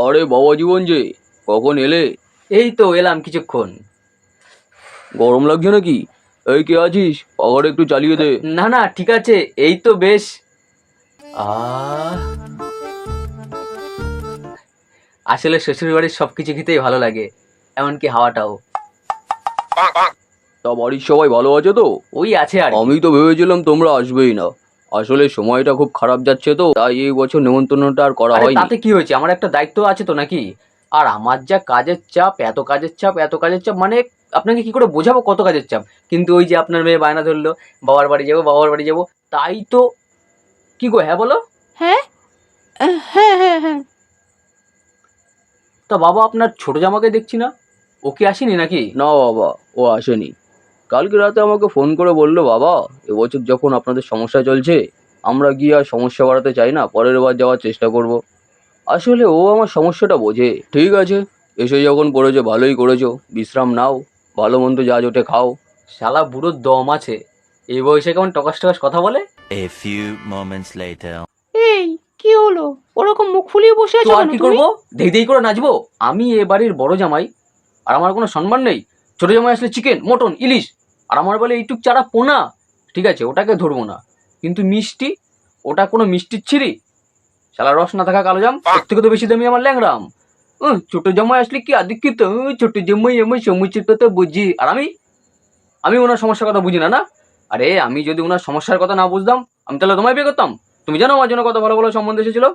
আরে বাবা জীবন যে, কখন এলে? এই তো এলাম কিছুক্ষণ। গরম লাগছে নাকি? এই কে আছিস, পাখাটা একটু চালিয়ে দে। না না ঠিক আছে, এই তো বেশ। আহ আসলে শ্বশুর বাড়ির সবকিছু খেতেই ভালো লাগে, এমনকি হাওয়াটাও। তা বাড়ির সবাই ভালো আছে তো? ওই আছে আর কি। আমি তো ভেবেছিলাম তোমরা আসবেই না। আসলে সময়টা খুব খারাপ যাচ্ছে তো, তাই এই বছর নেমন্তন্নটা আর করা আরে হয়নি। তাতে কি হয়েছে, আমার একটা দায়িত্ব আছে তো নাকি। আর আমার যা কাজের চাপ, এত কাজের চাপ, এত কাজের চাপ, মানে আপনাকে কি করে বোঝাবো কত কাজের চাপ। কিন্তু ওই যে আপনার মেয়ে বায়না ধরলো, বাবার বাড়ি যাবো, বাবার বাড়ি যাবো, তাই তো। কি গো, হ্যাঁ বলো। হ্যাঁ, হ্যাঁ হ্যাঁ হ্যাঁ। তা বাবা, আপনার ছোট জামাকে দেখছি না, ও কি আসেনি নাকি? না বাবা, ও আসেনি। কালকে রাতে আমাকে ফোন করে বললো, বাবা এবছর যখন আপনাদের সমস্যা চলছে, আমরা গিয়ে আর সমস্যা বাড়াতে চাই না, পরের বার যাওয়ার চেষ্টা করব। আসলে ও আমার সমস্যাটা বোঝে। ঠিক আছে, এসে যখন পড়েছো ভালোই করেছো, বিশ্রাম নাও, ভালো মন্দ যা জোটে খাও। শালা বুড়োর দম আছে, এই বয়সে কেমন টকাস টকাস কথা বলে। A few moments later. এই কি হলো, ওরকম মুখ ফুলিয়ে বসে তো আছো আর কেন কি তুমি? করবো, ধেই ধেই করে নাচবো? আমি এ বাড়ির বড় জামাই, আর আমার কোনো সম্মান নেই? ছোট জামাই আসলে চিকেন, মটন, ইলিশ, আর আমার বলে এইটুক চারা পোনা। ঠিক আছে, ওটাকে ধরবো না, কিন্তু মিষ্টি, ওটা কোনো মিষ্টির ছিরি? শালা রস না থাকা কালো জাম, ওর থেকে তো বেশি দামি আমার ল্যাংরাম। ছোট জামাই আসলে কি আদিক্ষিত, ছোট জামাই আমার সমস্যার কথা বুঝি, আর আমি আমি ওনার সমস্যার কথা বুঝি না না। আরে আমি যদি ওনার সমস্যার কথা না বুঝতাম, আমি তাহলে তোমায় বিয়ে করতাম? তুমি জানো আমার জন্য কত ভালো ভালো সম্বন্ধ এসেছিল।